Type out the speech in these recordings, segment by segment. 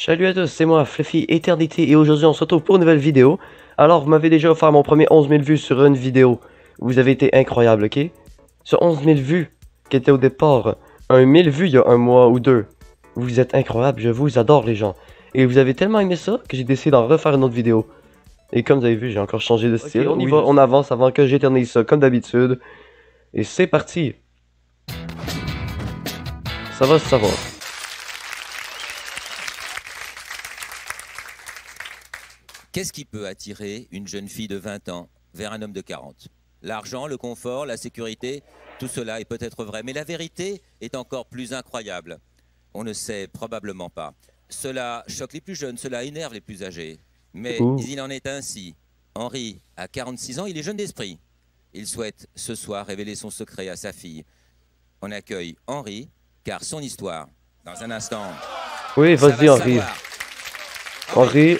Salut à tous, c'est moi, Fluffy Eternity, et aujourd'hui on se retrouve pour une nouvelle vidéo. Alors, vous m'avez déjà offert mon premier 11 000 vues sur une vidéo. Vous avez été incroyable, ok? Sur 11 000 vues, qui était au départ un 1000 vues il y a un mois ou deux. Vous êtes incroyable, je vous adore les gens. Et vous avez tellement aimé ça que j'ai décidé d'en refaire une autre vidéo. Et comme vous avez vu, j'ai encore changé de style. On y va, on avance avant que j'éternise ça comme d'habitude. Et c'est parti. Ça va se savoir. Qu'est-ce qui peut attirer une jeune fille de 20 ans vers un homme de 40? L'argent, le confort, la sécurité, tout cela est peut-être vrai, mais la vérité est encore plus incroyable. On ne sait probablement pas. Cela choque les plus jeunes, cela énerve les plus âgés. Mais Ouh. il en est ainsi. Henri a 46 ans, il est jeune d'esprit. Il souhaite ce soir révéler son secret à sa fille. On accueille Henri, car son histoire, dans un instant, Oui, ça vas-y va Henri. savoir. Henri.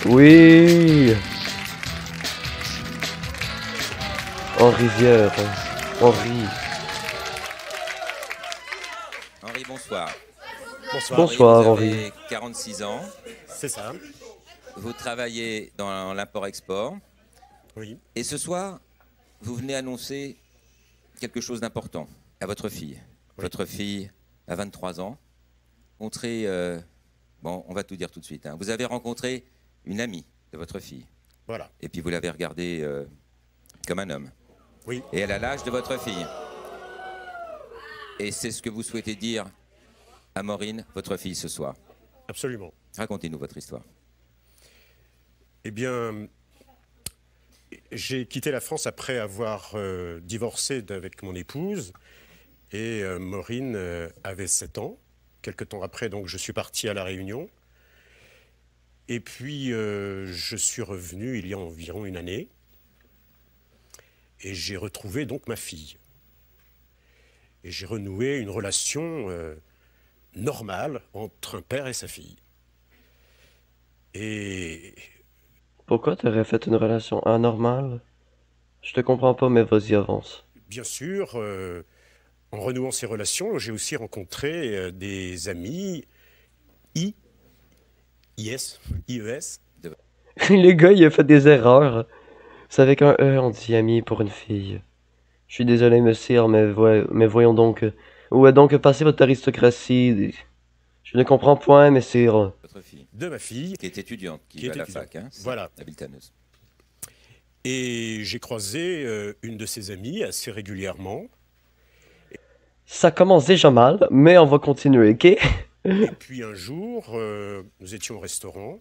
Oui. En rivière. Henri. Henri, bonsoir. Bonsoir. Bonsoir Vous Henri. avez 46 ans. C'est ça. Vous travaillez dans l'import-export. Oui. Et ce soir, vous venez annoncer quelque chose d'important à votre fille. Oui. Votre fille a 23 ans. Rencontré, bon, on va tout dire tout de suite. Hein. Vous avez rencontré une amie de votre fille. Voilà. Et puis vous l'avez regardée comme un homme. Oui. Et elle a l'âge de votre fille. Et c'est ce que vous souhaitez dire à Maureen, votre fille, ce soir. Absolument. Racontez-nous votre histoire. Eh bien, j'ai quitté la France après avoir divorcé avec mon épouse. Et Maureen avait 7 ans. Quelque temps après, donc, je suis parti à La Réunion. Et puis, je suis revenu il y a environ une année. Et j'ai retrouvé donc ma fille. Et j'ai renoué une relation normale entre un père et sa fille. Et Pourquoi t'aurais fait une relation anormale? Je te comprends pas, mais vas-y, avance. bien sûr, en renouant ces relations, j'ai aussi rencontré des amis IES. Les gars, il a fait des erreurs. C'est avec un E, on dit ami pour une fille. Je suis désolé, monsieur, mais voyons donc. Où est donc passée votre aristocratie? Je ne comprends point, messire. Votre fille, De ma fille, qui est étudiante, qui Qui va est à la étudiante. fac, hein, c'est Voilà. la Biltaneuse. Et j'ai croisé une de ses amies assez régulièrement. Ça commence déjà mal, mais on va continuer, ok? Et puis un jour, nous étions au restaurant.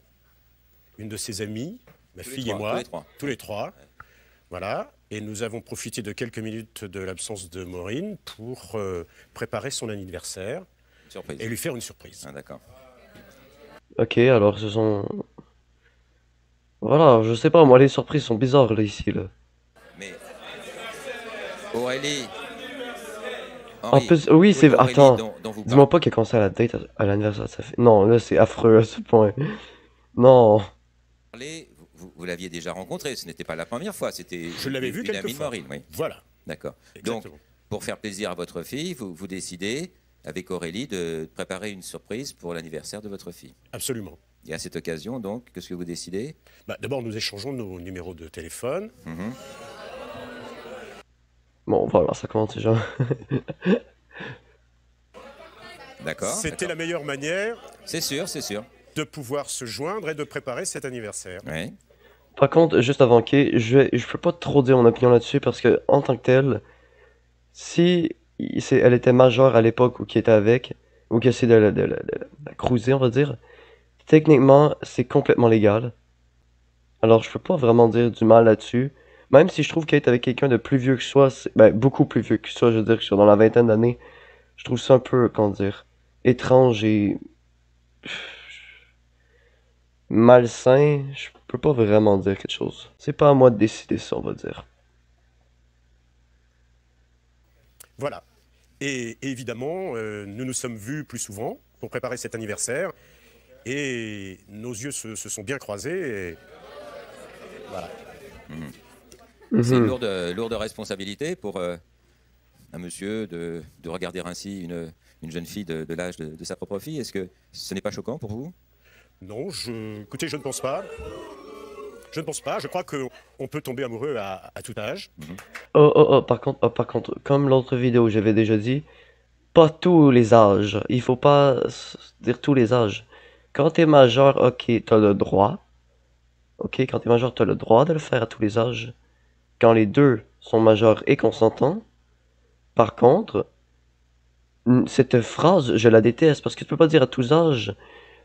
Une de ses amies, ma Tous les fille trois, et moi, tous les trois. tous les trois. Voilà. Et nous avons profité de quelques minutes de l'absence de Maureen pour préparer son anniversaire Surprise. et lui faire une surprise. Ah, d'accord. Ok, alors ce sont... Voilà, je sais pas, moi les surprises sont bizarres là, ici, là. Mais Aurélie, En Henri, plus, oui, c'est... Aurélie Attends, dont vous dis-moi parlez. pas qu'elle a commencé à la date à l'anniversaire de sa fille. Non, là c'est affreux à ce point. Non. Vous l'aviez déjà rencontrée, ce n'était pas la première fois, c'était Je l'avais vu une quelques amie de fois. Maureen, oui. Voilà. D'accord. Donc, Exactement. pour faire plaisir à votre fille, vous décidez, avec Aurélie, de préparer une surprise pour l'anniversaire de votre fille. Absolument. Et à cette occasion, donc, qu'est-ce que vous décidez? Bah, d'abord, nous échangeons nos numéros de téléphone. Mhm. Bon, voilà, ça commence déjà. D'accord. C'était la d'accord. meilleure manière C'est sûr, c'est sûr. de pouvoir se joindre et de préparer cet anniversaire. Oui. Par contre, juste avant, ok, je peux pas trop dire mon opinion là-dessus parce que, en tant que telle, si elle était majeure à l'époque où qui était avec, ou que c'est de la cruiser, on va dire, techniquement, c'est complètement légal. Alors, je peux pas vraiment dire du mal là-dessus. Même si je trouve qu'être avec quelqu'un de plus vieux que soi, ben, beaucoup plus vieux que soi, je veux dire, que je suis dans la vingtaine d'années, je trouve ça un peu, comment dire, étrange et malsain. Je peux pas vraiment dire quelque chose. C'est pas à moi de décider ça, on va dire. Voilà. Et évidemment, nous nous sommes vus plus souvent pour préparer cet anniversaire. Et nos yeux se sont bien croisés. Et voilà. C'est une Mhm. lourde responsabilité pour un monsieur de regarder ainsi une jeune fille de l'âge de sa propre fille? Est-ce que ce n'est pas choquant pour vous? Non, écoutez, je ne pense pas. Je ne pense pas. Je crois qu'on peut tomber amoureux à tout âge. Par contre, comme l'autre vidéo, j'avais déjà dit, pas tous les âges. Il faut pas dire tous les âges. Quand t'es majeur, ok, t'as le droit. Ok, quand t'es majeur, t'as le droit de le faire à tous les âges. Quand les deux sont majeurs et consentants. Par contre, cette phrase, je la déteste parce que tu peux pas dire à tous âges,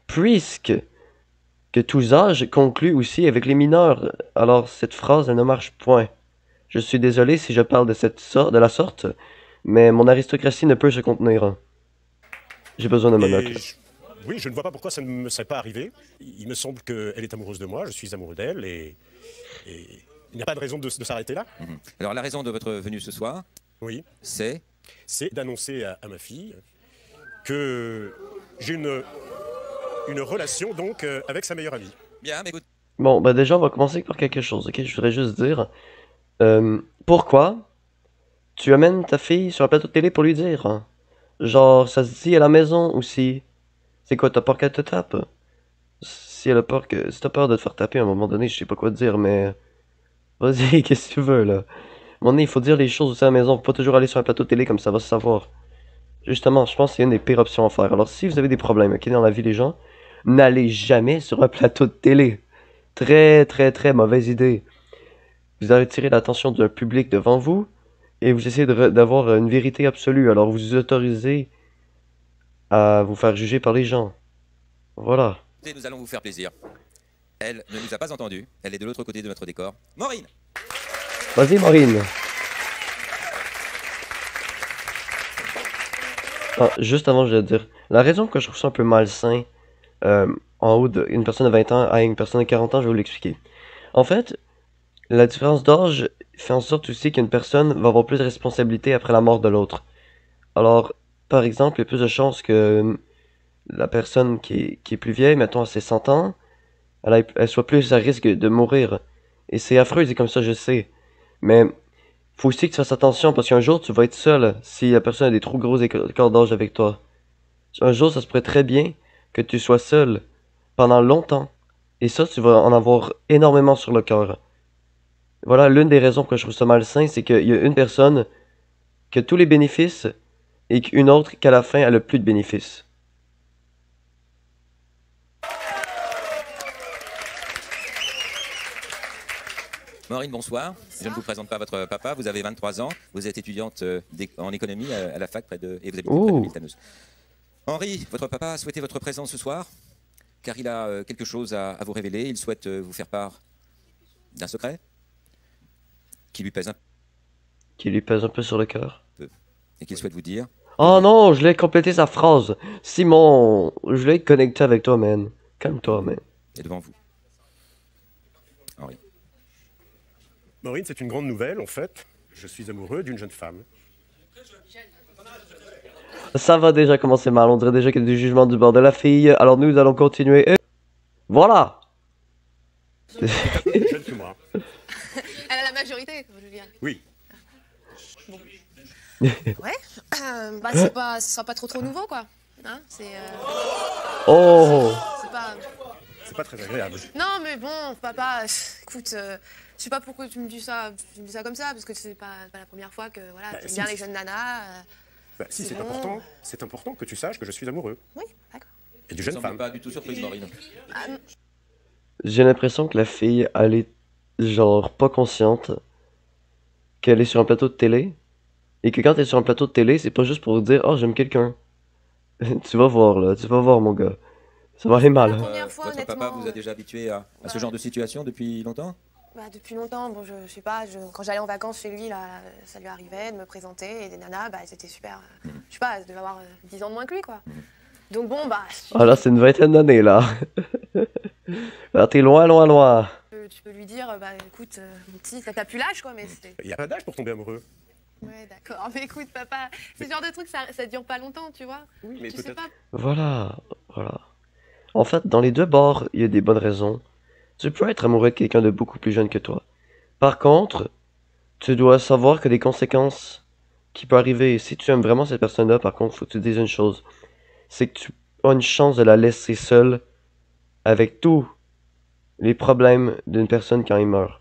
puisque que tous âges conclut aussi avec les mineurs. Alors cette phrase, elle ne marche point. Je suis désolé si je parle de la sorte, mais mon aristocratie ne peut se contenir. J'ai besoin de monocle. Oui, je ne vois pas pourquoi ça ne me serait pas arrivé. Il me semble qu'elle est amoureuse de moi, je suis amoureux d'elle, et il n'y a pas de raison de s'arrêter là. Alors la raison de votre venue ce soir, oui, c'est d'annoncer à ma fille que j'ai une relation donc avec sa meilleure amie. bien, mais écoute. Bon, bah déjà, on va commencer par quelque chose, ok? Je voudrais juste dire, pourquoi tu amènes ta fille sur un plateau de télé pour lui dire, hein? Genre, ça se dit à la maison aussi. C'est quoi, t'as peur qu'elle te tape? Si elle a peur que... Si t'as peur de te faire taper à un moment donné, je sais pas quoi te dire, mais... Vas-y, qu'est-ce que tu veux, là? À un moment donné, il faut dire les choses aussi à la maison, faut pas toujours aller sur un plateau de télé comme ça va se savoir. Justement, je pense que c'est une des pires options à faire. Alors, si vous avez des problèmes, ok, dans la vie des gens, n'allez jamais sur un plateau de télé. Très, très, très mauvaise idée. Vous attirez l'attention d'un public devant vous, et vous essayez d'avoir une vérité absolue. Alors, vous vous autorisez à vous faire juger par les gens. Voilà. Nous allons vous faire plaisir. Elle ne nous a pas entendus. Elle est de l'autre côté de notre décor. Maureen! Vas-y, Maureen. Ah, juste avant, je vais te dire, la raison que je trouve ça un peu malsain, en haut d'une personne de 20 ans à une personne de 40 ans, je vais vous l'expliquer. En fait, la différence d'âge fait en sorte aussi qu'une personne va avoir plus de responsabilités après la mort de l'autre. Alors, par exemple, il y a plus de chances que la personne qui est plus vieille, mettons à ses 100 ans, elle soit plus à risque de mourir. Et c'est affreux, c'est comme ça, je sais. Mais faut aussi que tu fasses attention parce qu'un jour, tu vas être seul si la personne a des trop gros écarts d'âge avec toi. Un jour, ça se pourrait très bien que tu sois seul pendant longtemps. Et ça, tu vas en avoir énormément sur le cœur. Voilà, l'une des raisons que je trouve ça malsain, c'est qu'il y a une personne qui a tous les bénéfices et qu'une autre qu'à la fin, elle a plus de bénéfices. Maureen, bonsoir. Je ne vous présente pas votre papa. Vous avez 23 ans. Vous êtes étudiante en économie à la fac et vous habitez près de Miltaneuse. Henri, votre papa a souhaité votre présence ce soir car il a quelque chose à vous révéler. Il souhaite vous faire part d'un secret qui lui pèse un peu sur le cœur. Et qu'il souhaite vous dire. Oh non, je l'ai complété sa phrase. Simon, je l'ai connecté avec toi, man. Calme-toi, man. Et devant vous. Henri. Maureen, c'est une grande nouvelle, en fait. Je suis amoureux d'une jeune femme. Ça va déjà commencer mal, on dirait déjà qu'il y a du jugement du bord de la fille. Alors nous allons continuer. Et... Voilà. Jeune que moi. Elle a la majorité, je veux dire. Oui. Bon. Ouais. Bah c'est pas, ce sera pas trop nouveau quoi. Hein, c'est. Oh. C'est pas très agréable. Non mais bon, papa, écoute, je sais pas pourquoi tu me dis ça. Tu me dis ça comme ça parce que c'est pas la première fois que voilà, t'aimes bien les jeunes nanas. Si c'est important, c'est important que tu saches que je suis amoureux. Oui, d'accord. Et d'une jeune femme. Pas du tout surprise, Maureen. J'ai l'impression que la fille, elle est genre pas consciente qu'elle est sur un plateau de télé et que quand t'es sur un plateau de télé, c'est pas juste pour dire oh j'aime quelqu'un. Tu vas voir là, tu vas voir mon gars. Ça va aller mal. Votre papa vous a déjà habitué à ce genre de situation depuis longtemps? Bah, depuis longtemps, bon, je sais pas, quand j'allais en vacances chez lui, là, ça lui arrivait de me présenter, et des nanas, bah, elles étaient super, je sais pas, elles devaient avoir 10 ans de moins que lui, quoi. Donc bon, bah... Ah là, c'est une vingtaine d'années, là. Là, t'es loin, loin, loin. Tu peux lui dire, bah, écoute, mon petit, t'as plus l'âge, quoi, mais c'est... Il n'y a pas d'âge pour tomber amoureux. Ouais, d'accord, mais écoute, papa, c'est le genre de truc, ça dure pas longtemps, tu vois. Oui, mais tu sais pas. Voilà. En fait, dans les deux bords, il y a des bonnes raisons. Tu peux être amoureux de quelqu'un de beaucoup plus jeune que toi. Par contre, tu dois savoir que les conséquences qui peut arriver, si tu aimes vraiment cette personne-là, par contre, faut que tu te dises une chose. C'est que tu as une chance de la laisser seule avec tous les problèmes d'une personne quand il meurt.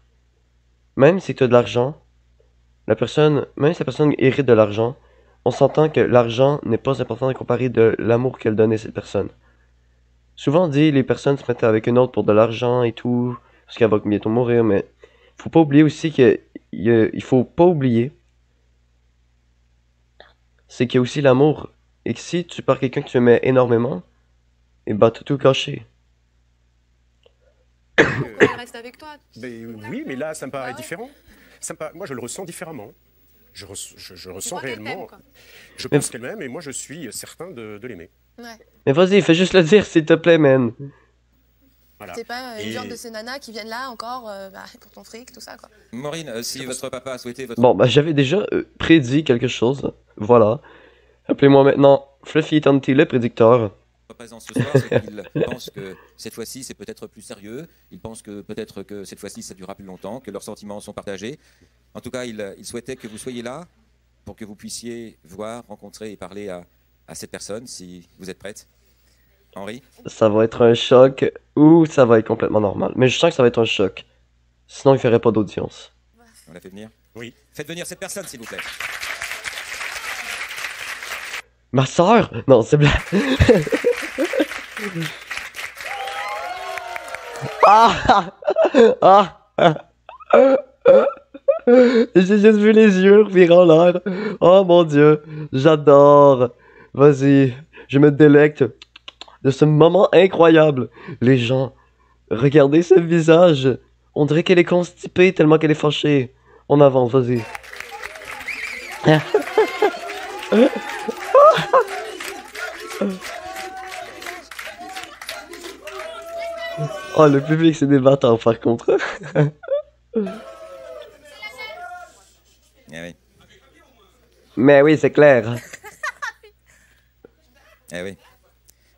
Même si tu as de l'argent, même si la personne hérite de l'argent, on s'entend que l'argent n'est pas important à comparer de l'amour qu'elle donnait à cette personne. Souvent on dit les personnes se mettent avec une autre pour de l'argent et tout, parce qu'elle va bientôt mourir, mais faut pas oublier aussi il faut pas oublier, c'est qu'il y a aussi l'amour. Et que si tu pars quelqu'un que tu aimais énormément, et bah t'as tout gâché. Elle reste avec toi. Mais oui, mais là, ça me paraît Ah ouais. différent. Moi, je le ressens différemment. Je ressens crois qu'elle réellement. t'aime, quoi. Je pense qu'elle m'aime et moi, je suis certain de l'aimer. Ouais. Mais vas-y, fais juste le dire s'il te plaît, man. Voilà. C'est pas une Et- genre de ces nanas qui viennent là encore pour ton fric, tout ça, quoi. Maureen, si votre papa a souhaité votre Bon, bah j'avais déjà prédit quelque chose. Voilà. Appelez-moi maintenant Fluffy Eternity, le prédicteur. présence ce soir, c'est qu'il pense que cette fois-ci, c'est peut-être plus sérieux. Il pense que peut-être que cette fois-ci, ça durera plus longtemps, que leurs sentiments sont partagés. En tout cas, il souhaitait que vous soyez là pour que vous puissiez voir, rencontrer et parler à cette personne, si vous êtes prête. Henri, Ça va être un choc ou ça va être complètement normal. Mais je sens que ça va être un choc. Sinon, il ferait pas d'audience. on l'a fait venir? Oui. Faites venir cette personne, s'il vous plaît. Ma sœur? Non, c'est blague. Ah! Ah! J'ai juste vu les yeux revirer en l'air. Oh mon dieu, j'adore. Vas-y, je me délecte de ce moment incroyable. Les gens, regardez ce visage. On dirait qu'elle est constipée tellement qu'elle est fâchée. On avance, vas-y. Oh, le public, c'est des bâtards par contre. Eh oui, Mais oui, c'est clair. eh oui.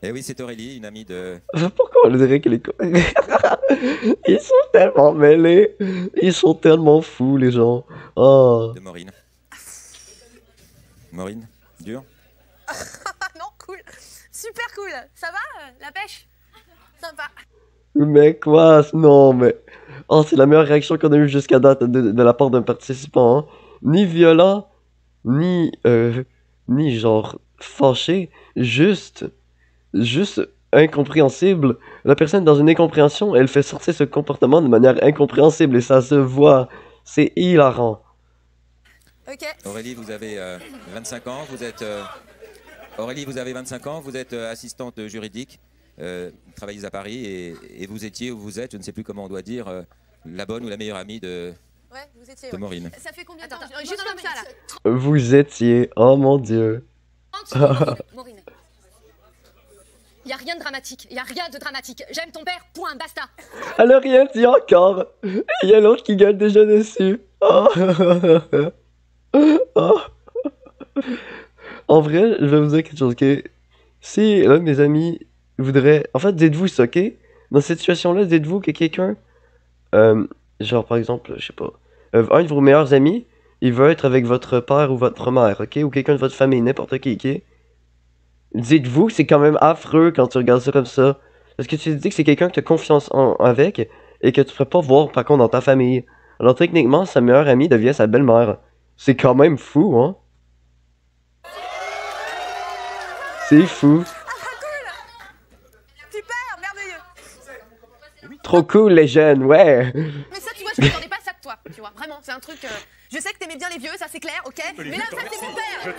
Eh oui, c'est Aurélie, une amie de... Pourquoi on dirait que les... Ils sont tellement mêlés. Ils sont tellement fous, les gens. Oh. de Maureen. Maureen, dur? Ah non, cool. Super cool. Ça va, la pêche? Sympa. Mais quoi? Non, mais... Oh, c'est la meilleure réaction qu'on a eue jusqu'à date de la part d'un participant. Hein. Ni violent, ni genre fâché. Juste incompréhensible. La personne dans une incompréhension, elle fait sortir ce comportement de manière incompréhensible et ça se voit. C'est hilarant. Ok. Aurélie, vous avez 25 ans, vous êtes... Aurélie, vous avez 25 ans, vous êtes assistante juridique, travailleuse à Paris et vous étiez ou vous êtes, je ne sais plus comment on doit dire, la bonne ou la meilleure amie de Ouais, vous étiez. Maureen. Ça fait combien de temps? Juste comme ça, là. Vous étiez... Oh mon dieu. 30 secondes, Maureen. Il n'y a rien de dramatique. Il n'y a rien de dramatique. J'aime ton père, point, basta. Elle a rien dit encore. Il y a l'autre qui gueule déjà dessus. Oh. Oh. En vrai, je vais vous dire quelque chose, ok? Si l'un de mes amis voudrait... En fait, dites-vous ça, ok? Dans cette situation-là, dites-vous que quelqu'un... genre, par exemple, je sais pas... un de vos meilleurs amis, il veut être avec votre père ou votre mère, ok? Ou quelqu'un de votre famille, n'importe qui, ok? Dites-vous que c'est quand même affreux quand tu regardes ça comme ça. Parce que tu te dis que c'est quelqu'un que tu as confiance avec et que tu ne peux pas voir par contre dans ta famille. Alors techniquement, sa meilleure amie devient sa belle-mère. C'est quand même fou, hein? C'est fou. Super, merveilleux. Trop cool les jeunes, ouais. Mais ça, tu vois, je m'attendais pas à ça de toi. Tu vois, vraiment, c'est un truc. Je sais que t'aimais bien les vieux, ça c'est clair, ok? Mais là, ça c'est mon père. Je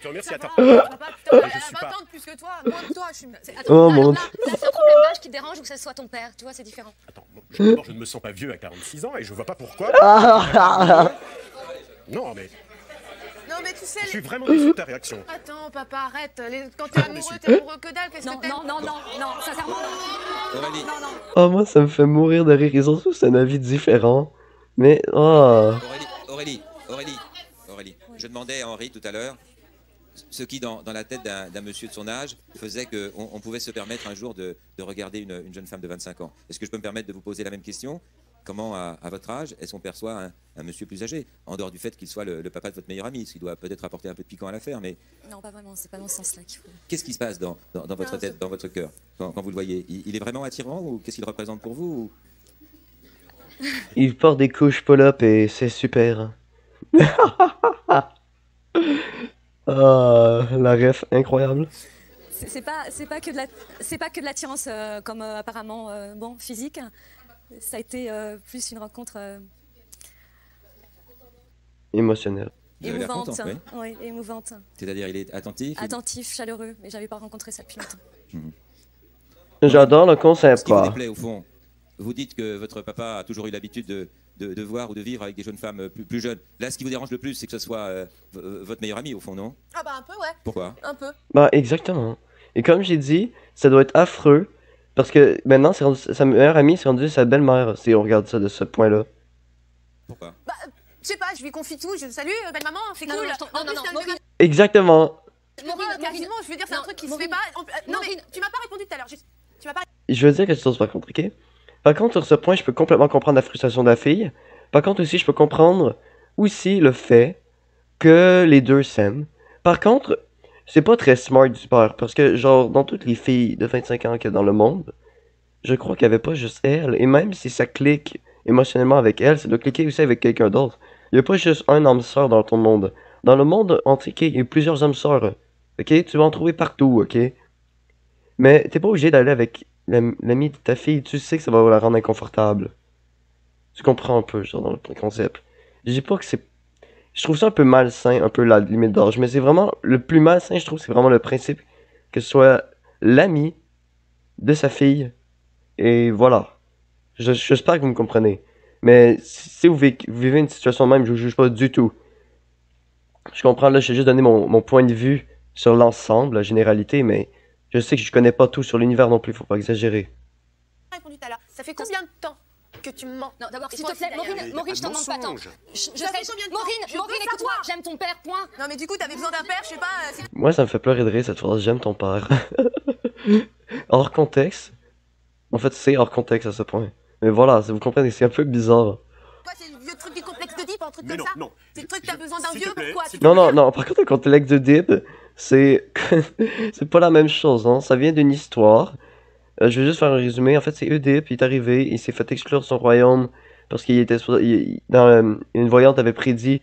te remercie. Ça Attends. va, papa, putain, elle Je a suis 20 pas- ans de plus que toi, moins que toi. Je suis. Oh Attends, mon là, c'est un problème d'âge qui te dérange ou que ce soit ton père. Tu vois, c'est différent. Attends, d'abord, je ne me sens pas vieux à 46 ans et je vois pas pourquoi. Non, mais Non, mais tu sais. je suis vraiment déçu de ta réaction. Attends, papa, arrête. Quand t'es amoureux que dalle. Qu'est-ce Non, que t'aimes? non, sincèrement, non. Aurélie, Non, non. Oh, moi ça me fait mourir de rire. Ils ont tous un avis différent. Mais, oh. Aurélie, je demandais à Henri tout à l'heure ce qui, dans la tête d'un monsieur de son âge, faisait qu'on pouvait se permettre un jour de regarder une jeune femme de 25 ans. Est-ce que je peux me permettre de vous poser la même question? Comment, à votre âge, est-ce qu'on perçoit un monsieur plus âgé? En dehors du fait qu'il soit le papa de votre meilleur ami, ce qui doit peut-être apporter un peu de piquant à l'affaire, mais Non, pas vraiment, c'est pas dans ce sens-là qu'il faut. qu'est-ce qui se passe dans votre tête, dans votre cœur, quand vous le voyez? Il est vraiment attirant ou qu'est-ce qu'il représente pour vous? Il porte des couches pull-up et c'est super. Ah, la ref, incroyable. C'est pas que de l'attirance comme apparemment bon physique. Ça a été plus une rencontre Émotionnel. Vous avez l'air émouvante. content, oui. Oui, émouvante. C'est-à-dire, il est attentif? Attentif, chaleureux, mais j'avais pas rencontré ça depuis longtemps. J'adore le concept, Ce qui vous quoi. déplaît, au fond, vous dites que votre papa a toujours eu l'habitude de voir ou de vivre avec des jeunes femmes plus jeunes. Là, ce qui vous dérange le plus, c'est que ce soit votre meilleur ami, au fond, non? Ah bah un peu, ouais. Pourquoi? Un peu. Bah, exactement. Et comme j'ai dit, ça doit être affreux. Parce que maintenant, sa meilleure amie, c'est rendu sa belle-mère, si on regarde ça de ce point-là. Pourquoi? Je sais pas, je lui confie tout. Salut, belle maman, c'est Non, cool. non, En plus, non, c'est un Maureen. vieux Exactement. Maureen, quasiment, je veux dire, c'est un Non, truc qui se Maureen. fait pas. Non, mais Maureen. tu m'as pas répondu tout à l'heure. Tu m'as pas. Je veux dire quelque chose par contre, ok? Par contre, sur ce point, je peux complètement comprendre la frustration de la fille. Par contre aussi, je peux comprendre aussi le fait que les deux s'aiment. Par contre, c'est pas très smart du père, parce que genre, dans toutes les filles de 25 ans qu'il y a dans le monde, je crois qu'il n'y avait pas juste elle. Et même si ça clique émotionnellement avec elle, ça doit cliquer aussi avec quelqu'un d'autre. Il n'y a pas juste un âme sœur dans ton monde. Dans le monde entier, il y a plusieurs âmes sœurs. Ok? Tu vas en trouver partout, ok? Mais t'es pas obligé d'aller avec l'ami de ta fille. Tu sais que ça va la rendre inconfortable. Tu comprends un peu, genre, dans le concept. Je dis pas que c'est. Je trouve ça un peu malsain, un peu la limite d'âge. Mais c'est vraiment. Le plus malsain, je trouve, c'est vraiment le principe que ce soit l'ami de sa fille. Et voilà. J'espère que vous me comprenez. Mais si vous vivez une situation même, je vous juge pas du tout. Je comprends, là, j'ai juste donné mon point de vue sur l'ensemble, la généralité, mais je sais que je connais pas tout sur l'univers non plus, faut pas exagérer. répondu tout à l'heure. Ça fait combien de temps que tu me mens? Non, d'abord, Et s'il toi te plaît, aussi, d'ailleurs. Maureen, Maureen, je t'en demande pas tant. Mensonge. Je Ça sais, fait combien de temps? Maureen, Je Maureen, veux écoute-moi, savoir. j'aime ton père, point. Non, mais du coup, t'avais besoin d'un père, je sais pas. Moi, ça me fait pleurer de rire cette phrase, j'aime ton père. Hors contexte. En fait, c'est hors contexte à ce point. Mais voilà, vous comprenez, c'est un peu bizarre. Quoi, c'est le vieux truc du complexe de Deep, un truc Mais comme non, ça? non. C'est le truc que t'as besoin d'un S'il te vieux, plaît, pourquoi? s'il Non, non, non, par contre, le contexte de Dib, c'est c'est pas la même chose, hein. Ça vient d'une histoire. Je vais juste faire un résumé. En fait, c'est Oedipe, il est arrivé, il s'est fait exclure de son royaume parce qu'il était une voyante avait prédit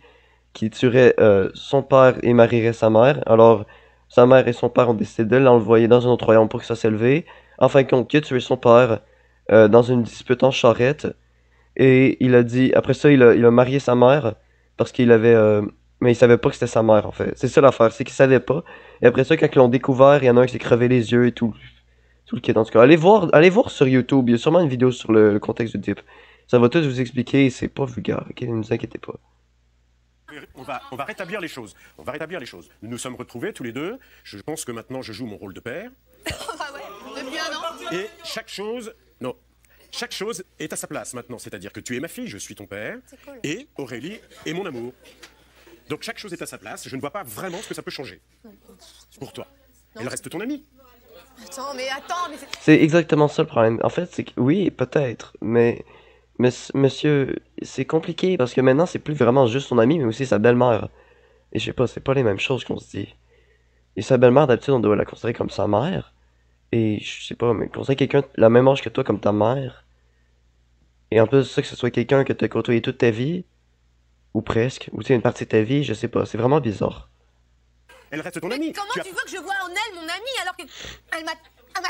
qu'il tuerait son père et marierait sa mère. Alors, sa mère et son père ont décidé de l'envoyer dans un autre royaume pour que ça s'élève. En fin de compte, il a tué son père dans une dispute en charrette. Et il a dit, après ça, il a marié sa mère parce qu'il avait. Mais il savait pas que c'était sa mère, en fait. C'est ça l'affaire, c'est qu'il savait pas. Et après ça, quand ils l'ont découvert, il y en a un qui s'est crevé les yeux et tout. Tout le kit, en tout cas. Allez voir sur YouTube, il y a sûrement une vidéo sur le contexte du Deep. Ça va tout vous expliquer, c'est pas vulgaire, ok? Ne vous inquiétez pas. On va rétablir les choses. On va rétablir les choses. Nous nous sommes retrouvés tous les deux. Je pense que maintenant je joue mon rôle de père. Ah ouais, depuis un an. Et chaque chose, non, chaque chose est à sa place maintenant. C'est-à-dire que tu es ma fille, je suis ton père, cool. et Aurélie est mon amour. Donc chaque chose est à sa place. Je ne vois pas vraiment ce que ça peut changer pour toi. Elle reste ton amie. Attends, mais c'est. C'est exactement ça le problème. En fait, c'est que oui, peut-être, mais monsieur, c'est compliqué parce que maintenant, c'est plus vraiment juste son ami, mais aussi sa belle-mère. Et je sais pas, c'est pas les mêmes choses qu'on se dit. Et sa belle-mère, d'habitude, on doit la considérer comme sa mère. Et je sais pas, mais considérer quelqu'un la même âge que toi comme ta mère. Et en plus de ça, que ce soit quelqu'un que tu as côtoyé toute ta vie, ou presque, ou tu sais, une partie de ta vie, je sais pas, c'est vraiment bizarre. Elle reste ton Mais amie. comment tu veux que je vois en elle mon amie alors que elle m'a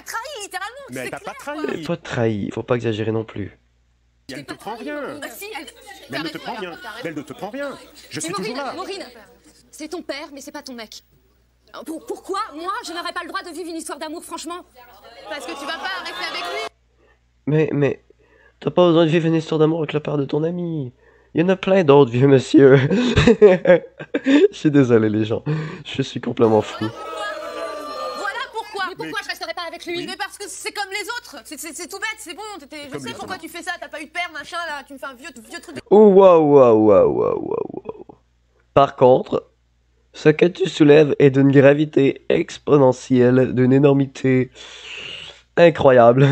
trahi littéralement? Mais elle c'est t'a pas clair, quoi. trahi. Pas trahi, faut pas exagérer non plus. Elle ne te prend rien. Ah, si, Mais elle ne te prend rien. Mais elle ne te prend rien. Je suis Mais toujours là. Maureen, c'est ton père, mais c'est pas ton mec. Pourquoi, moi, je n'aurais pas le droit de vivre une histoire d'amour, franchement? Parce que tu vas pas rester avec lui. Mais, t'as pas besoin de vivre une histoire d'amour avec le père de ton ami. Il y en a plein d'autres, vieux monsieur. Je suis désolé, les gens. Je suis complètement fou. Voilà pourquoi. Mais pourquoi je resterais pas avec lui? Mais parce que c'est comme les autres. C'est tout bête, c'est bon. Je Comme sais les pourquoi autres. tu fais ça. T'as pas eu de père, machin là. Tu me fais un vieux truc. Oh, waouh, waouh, waouh, waouh, waouh. Par contre, ce que tu soulèves est d'une gravité exponentielle, d'une énormité incroyable.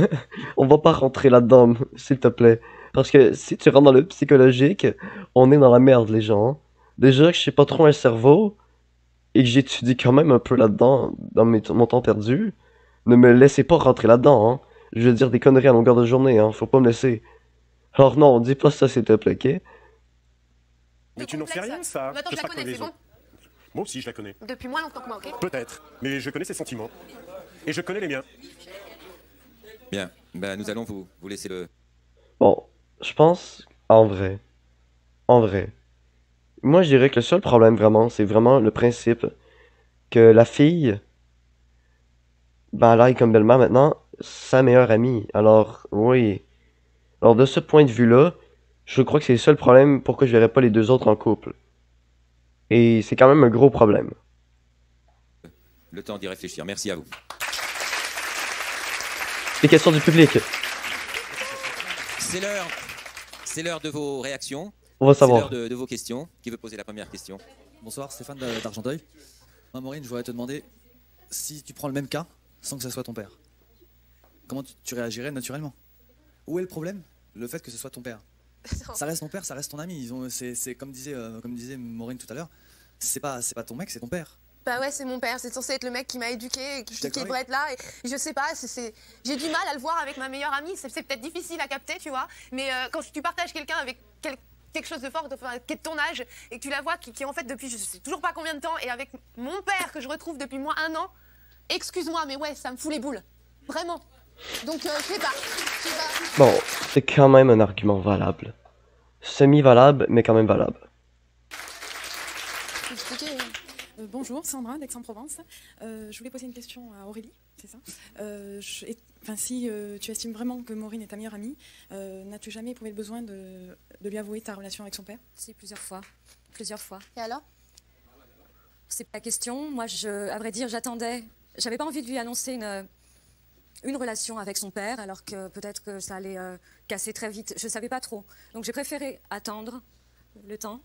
On va pas rentrer là-dedans, s'il te plaît. Parce que si tu rentres dans le psychologique, on est dans la merde, les gens. Hein. Déjà que je sais pas trop un cerveau et que j'étudie quand même un peu là-dedans, dans mon temps perdu, ne me laissez pas rentrer là-dedans. Hein. Je veux dire des conneries à longueur de journée, hein. Faut pas me laisser. Alors non, dis pas ça, s'il te plaît, ok? Mais tu n'en sais rien, ça. Attends, de je la pas connais, comme les c'est bon. autres. Moi aussi, je la connais. Depuis moins longtemps que moi, ok? Peut-être. Mais je connais ses sentiments. Et je connais les miens. Bien, ben, nous allons vous laisser le... Bon, je pense, en vrai, moi je dirais que le seul problème vraiment, c'est vraiment le principe que la fille, ben elle aille comme belle-mère maintenant, sa meilleure amie. Alors, oui. Alors de ce point de vue-là, je crois que c'est le seul problème pourquoi je verrais pas les deux autres en couple. Et c'est quand même un gros problème. le temps d'y réfléchir. Merci à vous. Les questions du public, C'est l'heure de vos réactions. on va C'est l'heure savoir. de vos questions. Qui veut poser la première question? Bonsoir, Stéphane d'Argenteuil. Moi, Maureen, je voudrais te demander si tu prends le même cas sans que ce soit ton père. Comment tu réagirais naturellement? Où est le problème? Le fait que ce soit ton père. Ça reste ton père, ça reste ton ami. C'est comme disait Maureen tout à l'heure. C'est pas ton mec, c'est ton père. Bah ouais, c'est mon père, c'est censé être le mec qui m'a éduqué, qui devrait être là. Et je sais pas, j'ai du mal à le voir avec ma meilleure amie. C'est peut-être difficile à capter, tu vois. Mais quand tu partages quelqu'un avec quelque chose de fort, qui est de ton âge, et que tu la vois, qui en fait depuis je sais toujours pas combien de temps, et avec mon père que je retrouve depuis moins 1 an, excuse-moi, mais ouais, ça me fout les boules. Vraiment. Donc, je sais pas. Bon, c'est quand même un argument valable. Semi-valable, mais quand même valable. Bonjour, Sandra d'Aix-en-Provence. Je voulais poser une question à Aurélie, c'est ça. Si tu estimes vraiment que Maureen est ta meilleure amie, n'as-tu jamais éprouvé le besoin de lui avouer ta relation avec son père? Si, plusieurs fois. Plusieurs fois. Et alors? C'est pas la question. Moi, à vrai dire, j'attendais. J'avais pas envie de lui annoncer une relation avec son père, alors que peut-être que ça allait casser très vite. Je savais pas trop. Donc j'ai préféré attendre le temps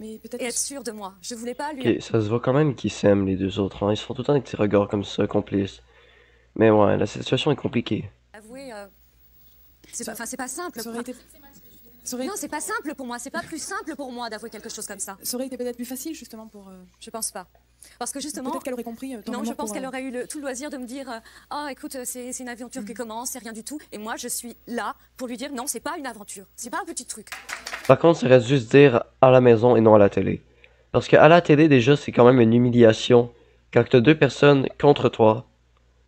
Mais peut-être et être sûre de moi. Je voulais pas lui... Ok, ça se voit quand même qu'ils s'aiment les deux autres. Hein. Ils se font tout le temps des petits regards comme ça, complices. Mais ouais, la situation est compliquée. avouer... c'est pas simple. ça aurait été... Non, c'est pas simple pour moi. C'est pas plus simple pour moi d'avouer quelque chose comme ça. Ça aurait été peut-être plus facile, justement, pour... Je pense pas. Parce que justement... Peut-être qu'elle aurait compris ton Non, amour je pense pour, qu'elle aurait eu tout le loisir de me dire oh, écoute, c'est une aventure qui commence, c'est rien du tout. Et moi, je suis là pour lui dire non, c'est pas une aventure. C'est pas un petit truc. Par contre, ça reste juste dire à la maison et non à la télé. Parce qu'à la télé, déjà, c'est quand même une humiliation quand tu as deux personnes contre toi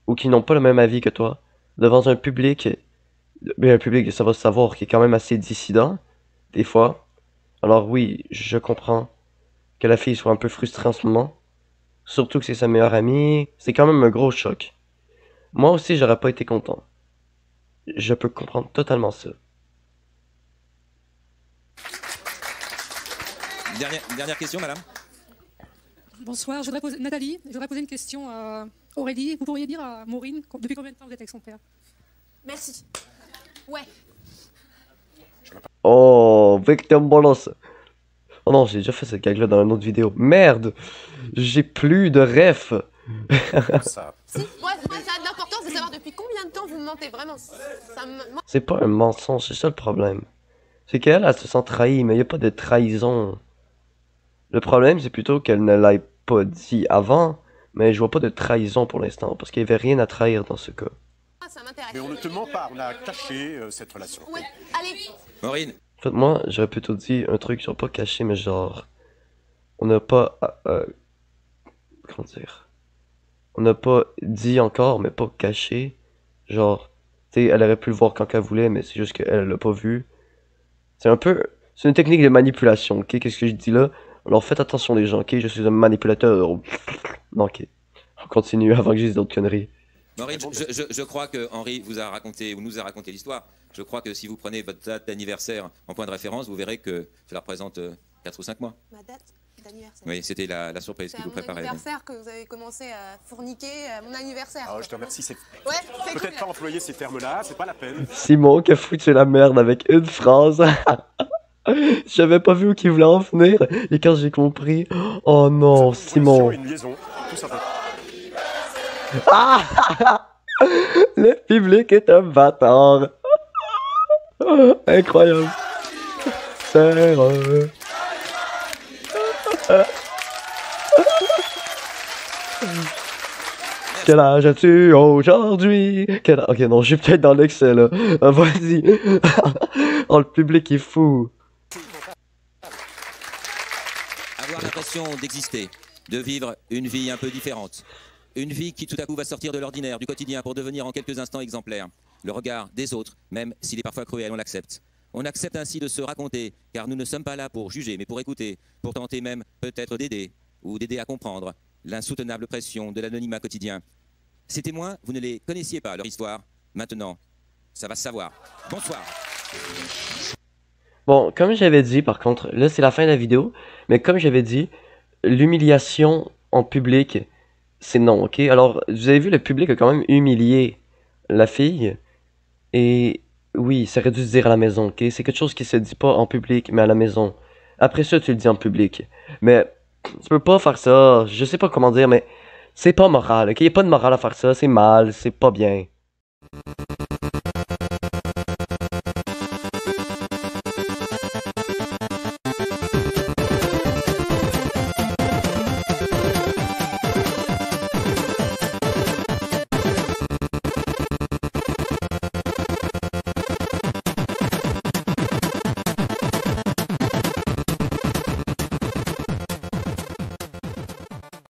ou qui n'ont pas le même avis que toi devant un public, mais un public, ça va se savoir, qui est quand même assez dissident, des fois. Alors oui, je comprends que la fille soit un peu frustrée en ce moment. Surtout que c'est sa meilleure amie. C'est quand même un gros choc. Moi aussi, j'aurais pas été content. Je peux comprendre totalement ça. Dernière question, madame. Bonsoir, Nathalie, je voudrais poser une question à Aurélie. Vous pourriez dire à Maureen depuis combien de temps vous êtes avec son père? Merci. Ouais. Oh, Victim Bolos. Oh non, j'ai déjà fait cette gag-là dans une autre vidéo. Merde! J'ai plus de ref. Ça. Si, moi, ça a de l'importance de savoir depuis combien de temps vous me mentez, vraiment. Moi, C'est pas un mensonge, c'est ça le problème. C'est qu'elle, elle se sent trahie, mais il n'y a pas de trahison. Le problème, c'est plutôt qu'elle ne l'ait pas dit avant, mais je vois pas de trahison pour l'instant, parce qu'il n'y avait rien à trahir dans ce cas. ça m'intéresse. Mais on ne te ment pas, on a caché cette relation. Ouais, allez. Maureen, En fait, moi, j'aurais plutôt dit un truc, genre pas caché, mais genre... On n'a pas... comment dire? On n'a pas dit encore, mais pas caché. Genre, tu sais, elle aurait pu le voir quand elle voulait, mais c'est juste qu'elle l'a pas vu. C'est un peu... C'est une technique de manipulation, ok? Qu'est-ce que je dis là? Alors faites attention les gens, ok? Je suis un manipulateur. Non, ok. On continue avant que je dise d'autres conneries. Maureen, je crois que Henri vous a raconté, ou nous a raconté l'histoire. Je crois que si vous prenez votre date d'anniversaire en point de référence, vous verrez que cela représente 4 ou 5 mois. Ma date d'anniversaire. Oui, c'était la surprise C'est qui à vous mon préparait. anniversaire que vous avez commencé à fourniquer à mon anniversaire. Ah, je te remercie, c'est Ouais, c'est peut-être cool. pas employer ces termes-là, c'est pas la peine. Simon qui a foutu la merde avec une phrase. J'avais pas vu où qu'il voulait en venir. Et quand j'ai compris... Oh non, C'est une relation Simon. et une liaison, tout simplement. Ah! Le public est un bâtard. Incroyable. Serre. Quel âge as-tu aujourd'hui? Ok, non, je suis peut-être dans l'excès, là. Vas-y. Oh, le public est fou. Avoir l'impression d'exister, de vivre une vie un peu différente. Une vie qui tout à coup va sortir de l'ordinaire, du quotidien, pour devenir en quelques instants exemplaire. Le regard des autres, même s'il est parfois cruel, on l'accepte. On accepte ainsi de se raconter, car nous ne sommes pas là pour juger, mais pour écouter, pour tenter même peut-être d'aider, ou d'aider à comprendre l'insoutenable pression de l'anonymat quotidien. Ces témoins, vous ne les connaissiez pas, leur histoire. Maintenant, ça va se savoir. Bonsoir. Bon, comme j'avais dit, par contre, là c'est la fin de la vidéo, mais comme j'avais dit, l'humiliation en public, c'est non, ok? Alors, vous avez vu, le public a quand même humilié la fille, et oui, ça aurait dû se dire à la maison, ok? C'est quelque chose qui se dit pas en public, mais à la maison. Après ça, tu le dis en public. Mais tu peux pas faire ça, je sais pas comment dire, mais c'est pas moral, ok? Y a pas de morale à faire ça, c'est mal, c'est pas bien.